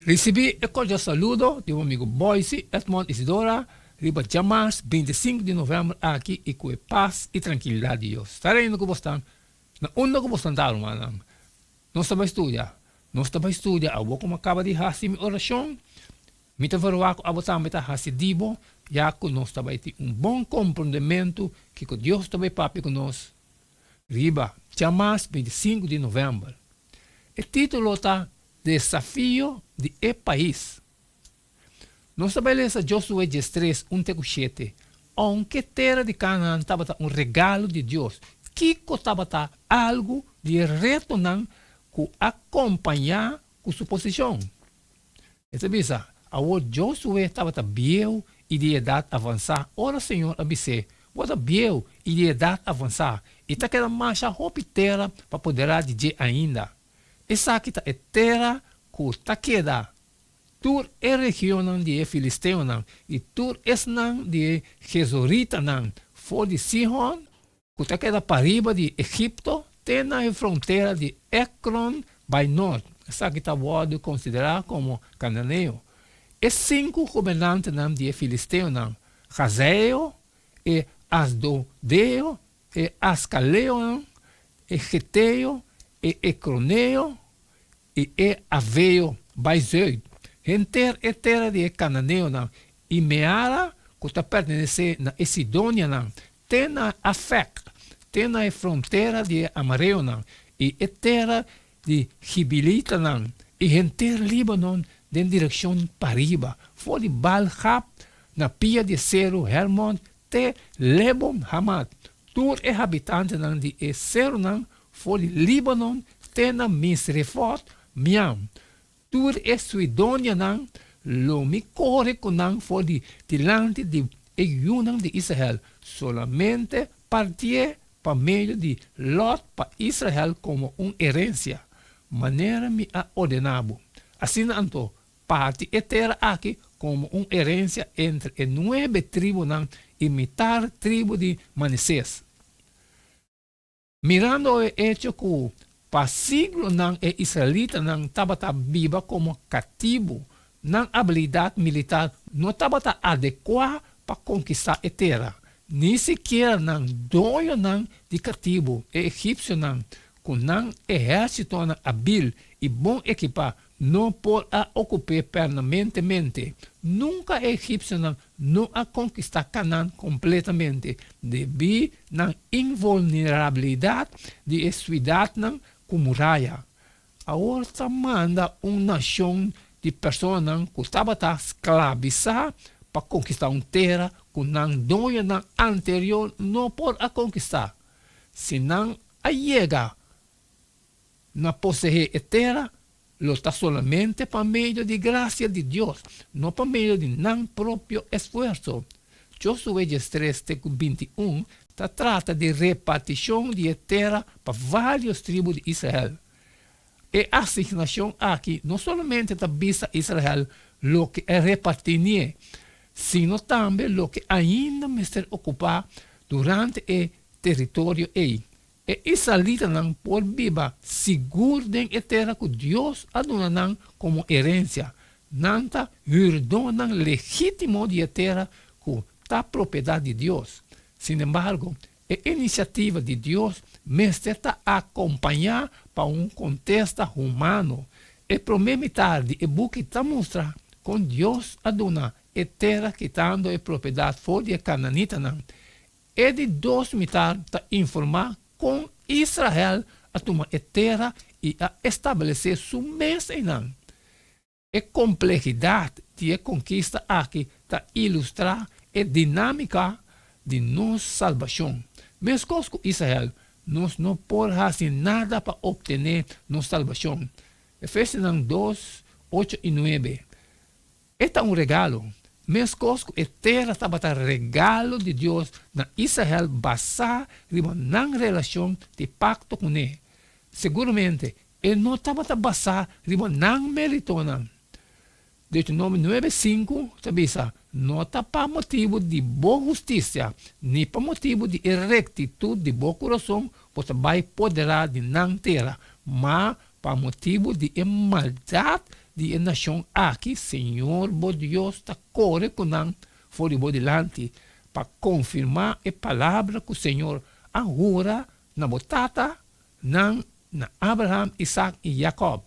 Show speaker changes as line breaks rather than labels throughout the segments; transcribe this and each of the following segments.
Recebi el cordial saludo de un amigo Boise, Edmond Isidora, riba Jamas, 25 de novembro aqui e com paz e tranquilidade de Deus. Estarei indo com você, na onda com você, mano. Não estava a estudar, a boca acaba de fazer minha oração, me estava a botar a fazer dibo, já que nós estava a ter bom compreendimento que Deus estava papi conosco. Riba Jamas, 25 de novembro. O título está Desafio de E País. Nós estabelecemos Josué 13, 1-7. Aunque terra de Canaã estava regalo de Deus, Kiko estava algo de retornar que acompanhar com sua posição. Essa bisa, agora Josué estava viejo e de idade avançada. Ora, Senhor, abisse, bota viejo e de idade avançada. E está querendo marcha roupa terra para poder dizer ainda. Essa aqui é terra que está queda. Tur é região de Filisteu e tur é de Jesorita for de Sihon, que está queda para riba de Egipto, tem na fronteira de Ekron by North. Essa aqui está considerada como cananeu. E 5 governantes de Filisteu, Jazeo, e Asdodeo, e Ascaleo, e Geteo, e Ecroneo, e Aveo, by Zeud. Enter é terra de Cananeu, e Meara, que está pertencendo a Sidônia, tem na Afec, tem na fronteira de Amareu, e é terra de Gibilita, e enter Líbano, em direção para riba, for de Balhab, na pia de Cero, Hermon, te Lebon, Hamad. Tur é habitante de Cero, for de Líbano, tem na Misrefot, Miam. Tur é Suidônia, lo me corre com for de delante de Egunan de Israel, solamente partir para meio de Lot para Israel como herência, maneira me a ordenado. Assim, então, parte terra aqui como herência entre 9 tribos e metade tribo de Manassés. Mirando o hecho que para siglo israelita estava viva como cativo, habilidade militar não estava adequada para conquistar a terra. Nem sequer doio de cativo egípcio com exército hábil e bom equipado não pode ocupar permanentemente. Nunca egípcio não a conquistar Canaã completamente devido à invulnerabilidade de cidade com muralha. Agora manda uma nação de pessoas que estava escravizada para conquistar uma terra que não doia anterior não pode conquistar. Se não chega na possuir a terra, lo está solamente para meio de graça de Deus, não para meio de não próprio esforço. Josué 3:21 trata de repartição de terra para várias tribos de Israel. E a assignação aqui não somente está vista Israel, lo que é repartir, sino também lo que ainda me está ocupado durante o território aí. E israelita não por viva seguro de terra que Deus adona como herência. Não está herdando legítimo de terra que está propriedade de Deus. Sin embargo, a iniciativa de Deus me está acompanhar para contexto humano. E prometade e buque está mostrar com Deus adona a terra que está dando a propriedade for de cananita. E de 2 metades está informar com Israel a tomar a terra e a estabelecer sua mesa em não. A complexidade de conquista aqui está ilustrar a dinâmica de nossa salvação. Mesmo com Israel, nós não podemos fazer nada para obter nossa salvação. Efésios 2, 8 e 9. Este é regalo. Mesmo com a terra estava regalo de Deus na Israel basado na relação de pacto com ele. Seguramente, ele não estava basado na mérito. Deuteronômio 9:5 está não está para motivo de boa justiça, nem para motivo de rectitude de bom coração, você vai poder de não terra, mas para motivo de maldade de nação aqui, Senhor, bo Deus, está corre com não fora delante, para confirmar a palavra que o Senhor agora na botata, na Abraham, Isaac e Jacob.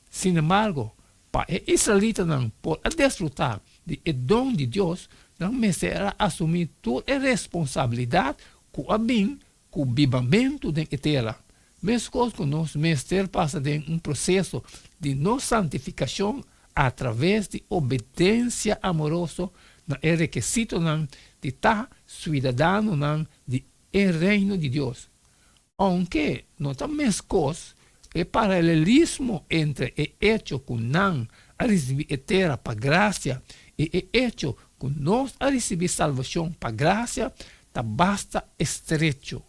Sin embargo, para os israelitas não por desfrutar do dom de Deus, não me será assumir toda a responsabilidade com a bem, com o vivamento da terra. Mesmo que nós, mestre, passa de processo de nossa santificação através de obediência amorosa, é requisito de estar cidadão do reino de Deus. Aunque não está mesmo o paralelismo entre o hecho que não a receber eterna para graça e o hecho que nós a receber salvação para graça está basta estreito.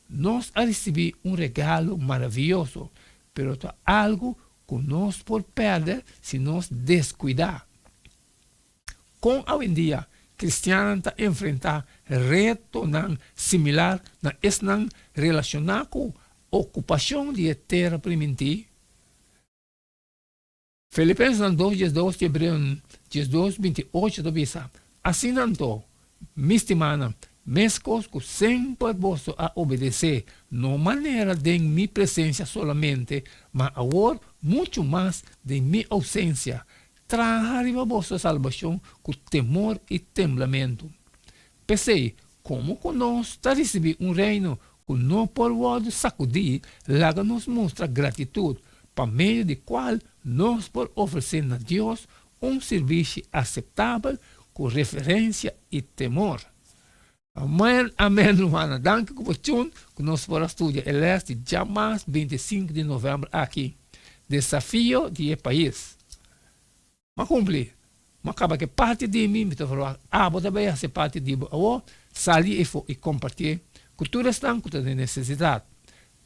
Nós a receber regalo maravilhoso, pero é algo que nós por perder se nós descuidar. Com hoje em dia, cristiano está enfrentar reto similar na não relacionar com ocupação de terra primitiva. Filipenses 2:12, Hebreus 2:28 diz: assim não estou, me estimando, mesmo que sempre posso a obedecer, não maneira de minha presença solamente, mas agora muito mais de minha ausência. Trazer a vossa salvação com temor e temblamento. Pensei, como que nós está recebendo reino que não pode sacudir, logo nos mostra gratitude, para meio de qual nós podemos oferecer a Deus serviço aceitável com referência e temor. Amém, amém, Luana. Danke por que nós podemos estudar el este já mais 25 de novembro aqui. Desafio de país. Mas cumprir. Mas acaba que parte de mim, me falou, vou também ser parte de você, sair e compartilhar. Cultura está de necessidade.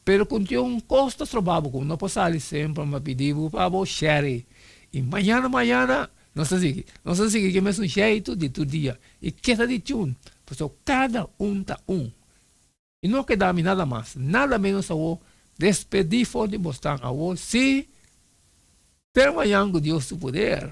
Pero quando tem custo trabalho, como não posso sair sempre, me pedir para você share. E amanhã, não sei se que é um jeito de todo dia. E que está de tchum. Porque cada está E não queda nada mais, nada menos a você despedir fora de você a você. Ter amanhã com Deus o poder.